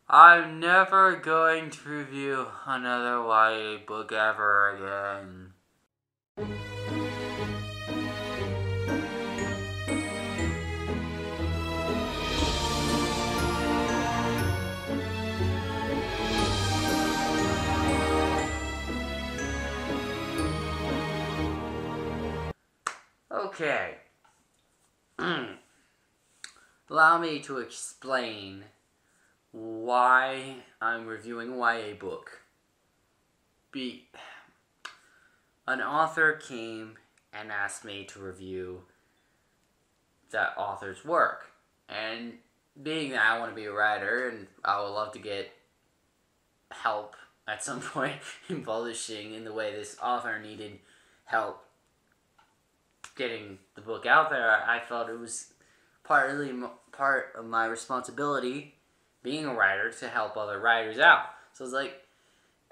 I'm never going to review another YA book ever again. Okay. Allow me to explain why I'm reviewing a YA book. An author came and asked me to review that author's work. And being that I want to be a writer and I would love to get help at some point in publishing in the way this author needed help getting the book out there, I felt it was partly part of my responsibility, being a writer, to help other writers out. So it's like,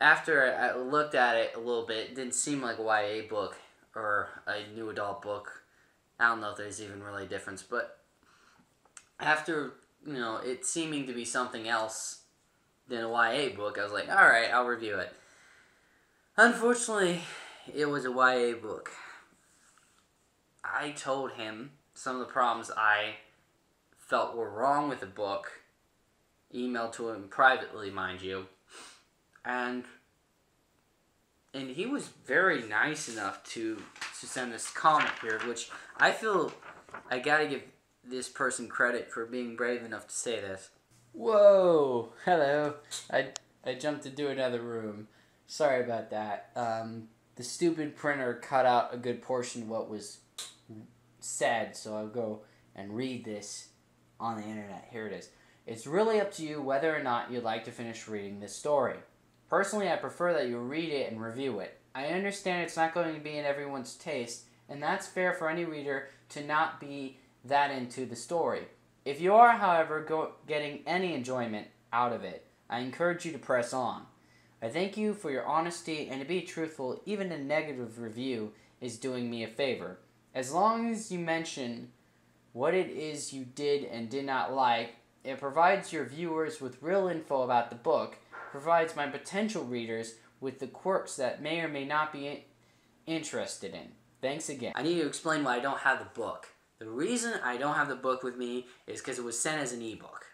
after I looked at it a little bit, it didn't seem like a YA book or a new adult book. I don't know if there's even really a difference, but after, it seeming to be something else than a YA book, I was like, alright, I'll review it. Unfortunately, it was a YA book. I told him some of the problems I felt were wrong with the book, emailed to him privately, mind you, and he was very nice enough to send this comment here, which I feel I gotta give this person credit for being brave enough to say this. Whoa, hello. I jumped into another room. Sorry about that. The stupid printer cut out a good portion of what was said, so I'll go and read this on the internet. Here it is. It's really up to you whether or not you'd like to finish reading this story. Personally, I prefer that you read it and review it. I understand it's not going to be in everyone's taste, and that's fair for any reader to not be that into the story. If you are, however, getting any enjoyment out of it, I encourage you to press on. I thank you for your honesty, and to be truthful, even a negative review is doing me a favor. As long as you mention what it is you did and did not like, it provides your viewers with real info about the book, provides my potential readers with the quirks that may or may not be interested in. Thanks again. I need to explain why I don't have the book. The reason I don't have the book with me is because it was sent as an ebook.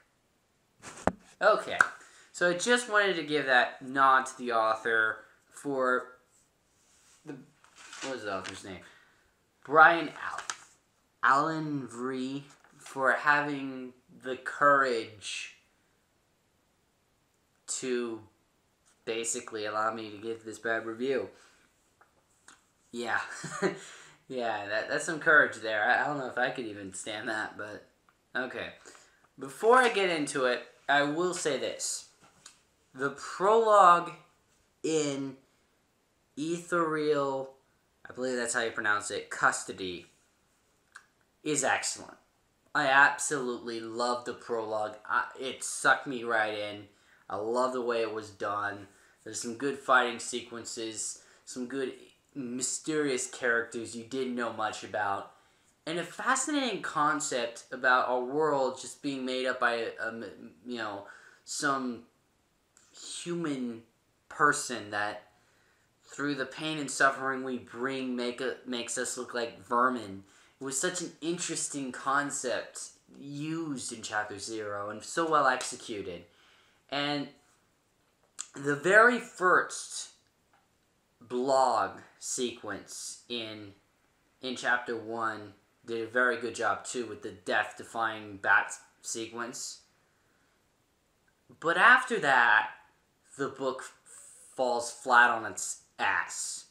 Okay, so I just wanted to give that nod to the author for what was the author's name? Brian Allen Vree, for having the courage to basically allow me to give this bad review. Yeah. Yeah, that's some courage there. I don't know if I could even stand that, but okay. Before I get into it, I will say this. The prologue in Ethereal, I believe that's how you pronounce it, Custody, is excellent. I absolutely love the prologue. It sucked me right in. I love the way it was done. There's some good fighting sequences, some good mysterious characters you didn't know much about, and a fascinating concept about our world just being made up by some human person that, through the pain and suffering we bring, makes us look like vermin. It was such an interesting concept used in Chapter 0 and so well executed. And the very first blog sequence in Chapter 1 did a very good job too with the death-defying bat sequence. But after that, the book falls flat on its ass.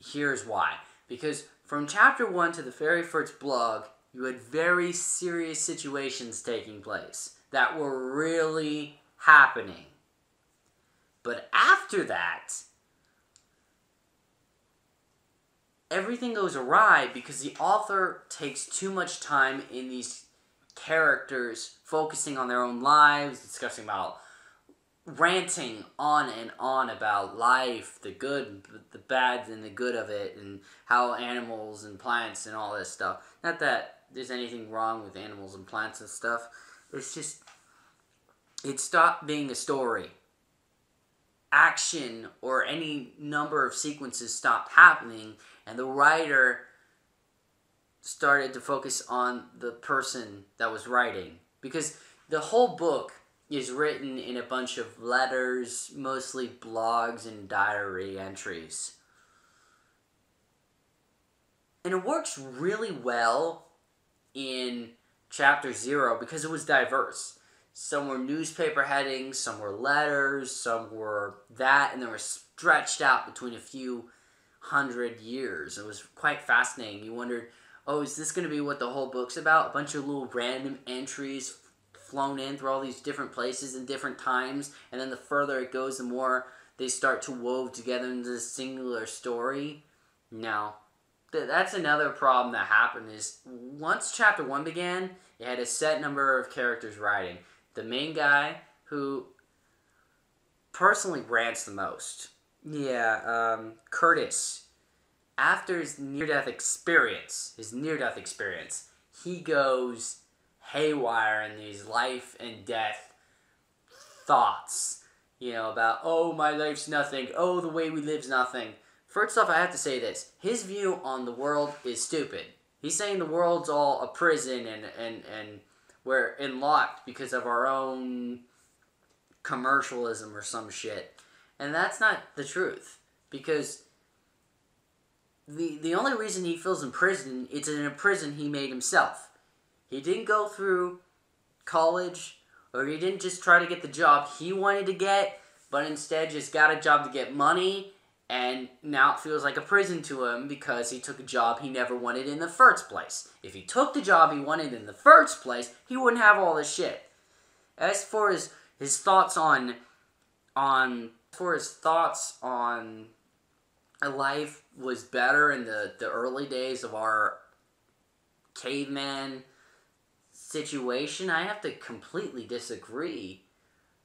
Here's why. Because from Chapter 1 to the very first blog, you had very serious situations taking place that were really happening. But after that, everything goes awry because the author takes too much time in these characters focusing on their own lives, discussing about, ranting on and on about life, the good, the bad, and the good of it, and how animals and plants and all this stuff. Not that there's anything wrong with animals and plants and stuff. It's just it stopped being a story. Action or any number of sequences stopped happening, and the writer started to focus on the person that was writing. Because the whole book is written in a bunch of letters, mostly blogs and diary entries. And it works really well in chapter 0 because it was diverse. Some were newspaper headings, some were letters, some were that, and they were stretched out between a few hundred years. It was quite fascinating. You wondered, oh, is this going to be what the whole book's about? A bunch of little random entries flown in through all these different places in different times, and then the further it goes, the more they start to wove together into a singular story? No. That's another problem that happened is once chapter 1 began, it had a set number of characters writing. The main guy, who personally rants the most. Yeah, Curtis. After his near-death experience, he goes haywire in these life and death thoughts. You know, about, oh, my life's nothing. Oh, the way we live's nothing. First off, I have to say this. His view on the world is stupid. He's saying the world's all a prison and we're locked because of our own commercialism or some shit. And that's not the truth. Because the only reason he feels in prison, it's in a prison he made himself. He didn't go through college, or he didn't just try to get the job he wanted to get, but instead just got a job to get money, and now it feels like a prison to him because he took a job he never wanted in the first place. If he took the job he wanted in the first place, he wouldn't have all this shit. As for his thoughts on life was better in the early days of our caveman situation, I have to completely disagree.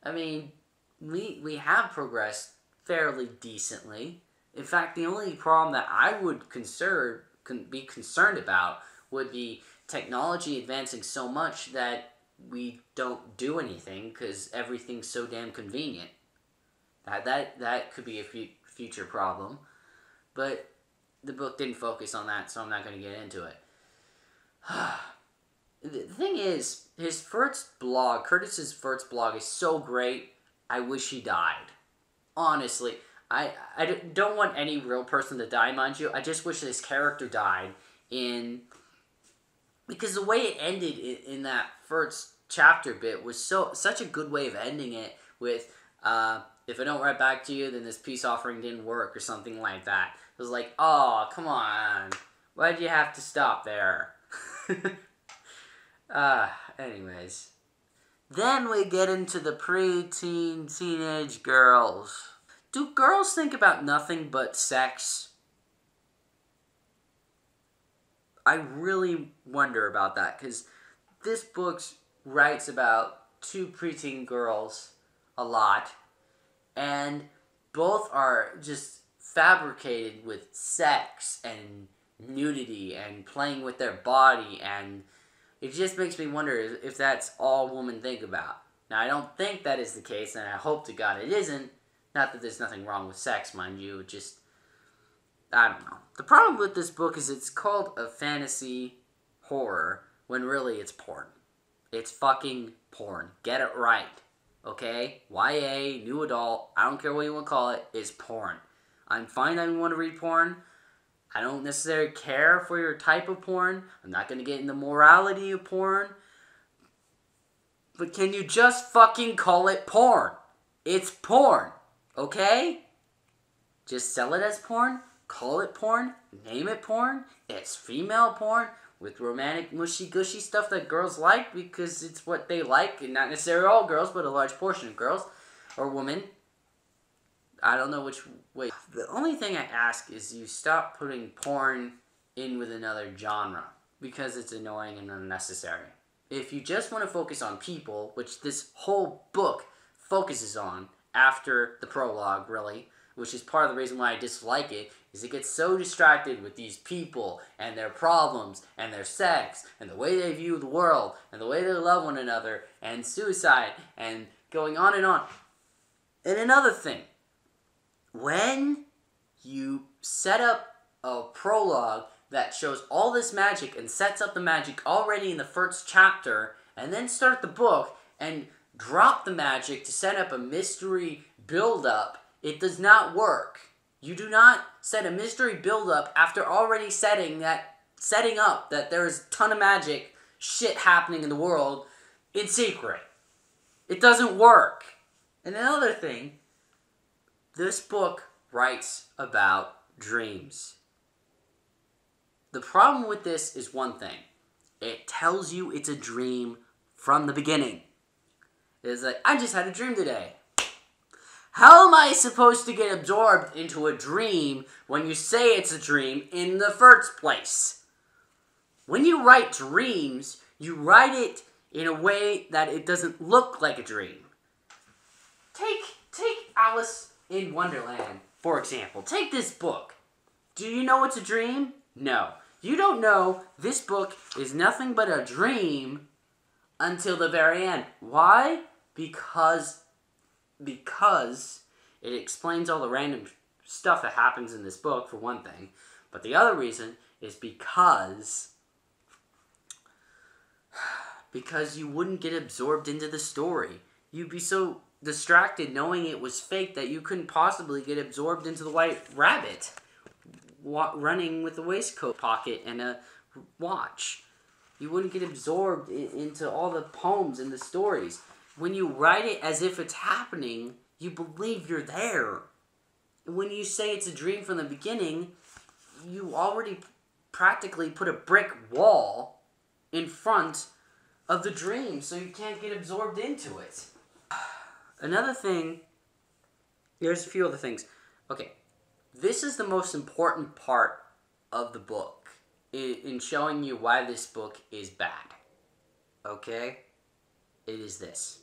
I mean, we have progressed fairly decently. In fact, the only problem that I would be concerned about would be technology advancing so much that we don't do anything because everything's so damn convenient. That could be a future problem. But the book didn't focus on that, so I'm not going to get into it. The thing is, Curtis's first blog is so great, I wish he died. Honestly, I don't want any real person to die, mind you. I just wish this character died because the way it ended in that first chapter bit was such a good way of ending it with, if I don't write back to you, then this peace offering didn't work or something like that. It was like, oh, come on. Why'd you have to stop there? Anyways. Then we get into the pre-teen, teenage girls. Do girls think about nothing but sex? I really wonder about that, because this book writes about two preteen girls a lot, and both are just fabricated with sex and nudity and playing with their body, and it just makes me wonder if that's all women think about. Now, I don't think that is the case, and I hope to God it isn't. Not that there's nothing wrong with sex, mind you, just, I don't know. The problem with this book is it's called a fantasy horror, when really it's porn. It's fucking porn. Get it right, okay? YA, new adult, I don't care what you want to call it, it's porn. I'm fine that you want to read porn. I don't necessarily care for your type of porn. I'm not going to get into morality of porn. But can you just fucking call it porn? It's porn, okay? Just sell it as porn, call it porn, name it porn. It's female porn with romantic, mushy-gushy stuff that girls like because it's what they like, and not necessarily all girls, but a large portion of girls or women. I don't know which way. The only thing I ask is you stop putting porn in with another genre because it's annoying and unnecessary. If you just want to focus on people, which this whole book focuses on after the prologue, really, which is part of the reason why I dislike it, is it gets so distracted with these people and their problems and their sex and the way they view the world and the way they love one another and suicide and going on and on. And another thing, when you set up a prologue that shows all this magic and sets up the magic already in the first chapter, and then start the book and drop the magic to set up a mystery build-up, it does not work. You do not set a mystery build-up after already setting up that there's a ton of magic shit happening in the world in secret. It doesn't work. And another thing, this book writes about dreams. The problem with this is one thing. It tells you it's a dream from the beginning. It's like, I just had a dream today. How am I supposed to get absorbed into a dream when you say it's a dream in the first place? When you write dreams, you write it in a way that it doesn't look like a dream. Take Alice in Wonderland, for example. Take this book. Do you know it's a dream? No. You don't know this book is nothing but a dream until the very end. Why? Because it explains all the random stuff that happens in this book, for one thing. But the other reason is because you wouldn't get absorbed into the story. You'd be so distracted knowing it was fake that you couldn't possibly get absorbed into the White Rabbit running with a waistcoat pocket and a watch. You wouldn't get absorbed into all the poems and the stories. When you write it as if it's happening, you believe you're there. When you say it's a dream from the beginning, you already practically put a brick wall in front of the dream, so you can't get absorbed into it. Another thing, here's a few other things. Okay, this is the most important part of the book in showing you why this book is bad. Okay? It is this.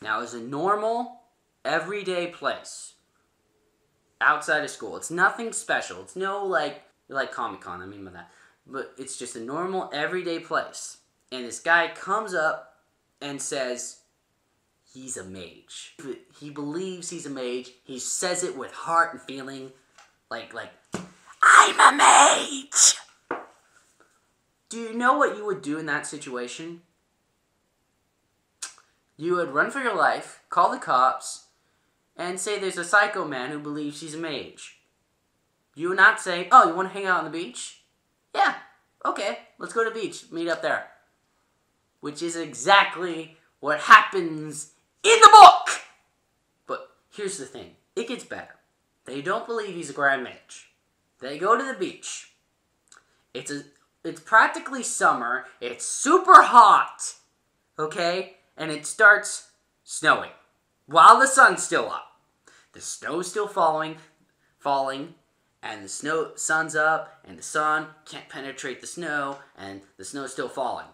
Now, it's a normal, everyday place outside of school. It's nothing special. It's no, like Comic-Con, I mean by that. But it's just a normal, everyday place. And this guy comes up and says he's a mage. He believes he's a mage. He says it with heart and feeling. Like, I'm a mage! Do you know what you would do in that situation? You would run for your life, call the cops, and say there's a psycho man who believes he's a mage. You would not say, oh, you want to hang out on the beach? Yeah, okay, let's go to the beach, meet up there. Which is exactly what happens in the book! But here's the thing, it gets better. They don't believe he's a grand mage. They go to the beach. It's practically summer, it's super hot, okay? And it starts snowing while the sun's still up. The snow's still falling, and the sun's up, and the sun can't penetrate the snow, and the snow's still falling.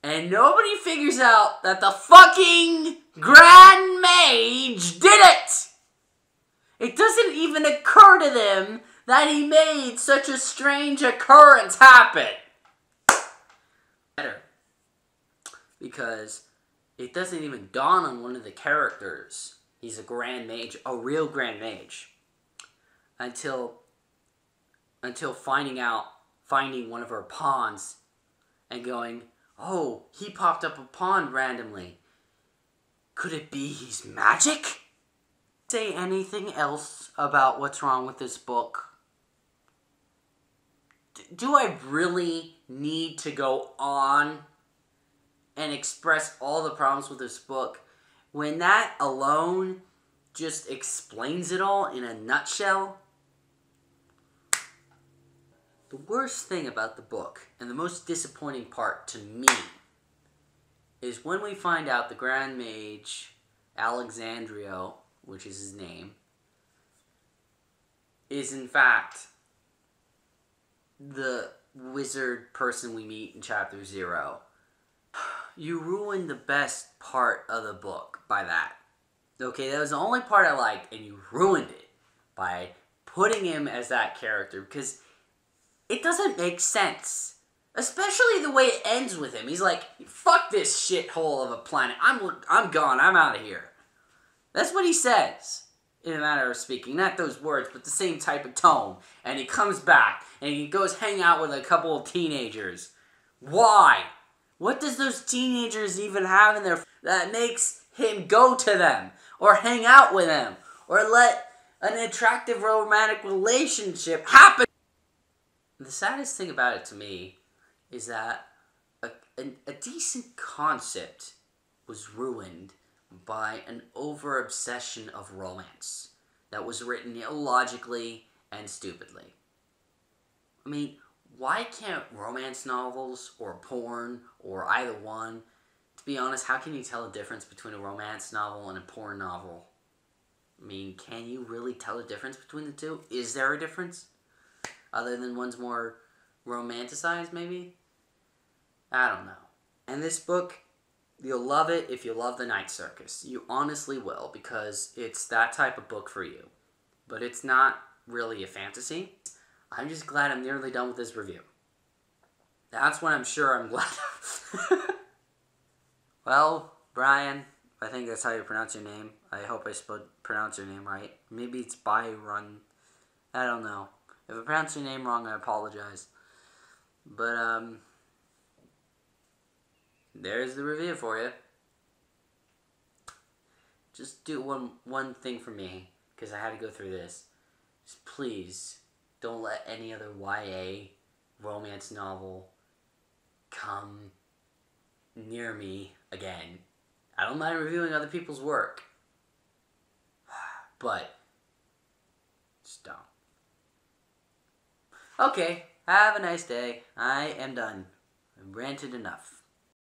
And nobody figures out that the fucking Grand Mage did it! It doesn't even occur to them that he made such a strange occurrence happen. Better. Because it doesn't even dawn on one of the characters he's a Grand Mage, a real Grand Mage. Until finding one of our pawns and going, oh, he popped up a pawn randomly. Could it be he's magic? Say anything else about what's wrong with this book? Do I really need to go on and express all the problems with this book when that alone just explains it all in a nutshell? The worst thing about the book, and the most disappointing part to me, is when we find out the Grand Mage, Alexandrio, which is his name, is in fact the wizard person we meet in Chapter 0. You ruined the best part of the book by that. Okay, that was the only part I liked, and you ruined it by putting him as that character, because it doesn't make sense Especially the way it ends with him. He's like, fuck this shithole of a planet. I'm gone. I'm out of here. That's what he says, in a matter of speaking. Not those words, but the same type of tone. And he comes back, and he goes hang out with a couple of teenagers. Why? What does those teenagers even have in there that makes him go to them? Or hang out with them? Or let an attractive romantic relationship happen? The saddest thing about it to me is that a decent concept was ruined by an over-obsession of romance that was written illogically and stupidly. I mean, why can't romance novels or porn or either one, to be honest, how can you tell the difference between a romance novel and a porn novel? I mean, can you really tell the difference between the two? Is there a difference? Other than one's more romanticized, maybe? I don't know. And this book, you'll love it if you love the Night Circus. You honestly will, because it's that type of book for you. But it's not really a fantasy. I'm just glad I'm nearly done with this review. That's when I'm sure I'm glad. Well, Brian, I think that's how you pronounce your name. I hope I pronounce your name right. Maybe it's Byron. I don't know. If I pronounce your name wrong, I apologize. But, there's the review for you. Just do one thing for me, because I had to go through this. Just please, don't let any other YA romance novel come near me again. I don't mind reviewing other people's work, but just don't. Okay, have a nice day. I am done. I've ranted enough.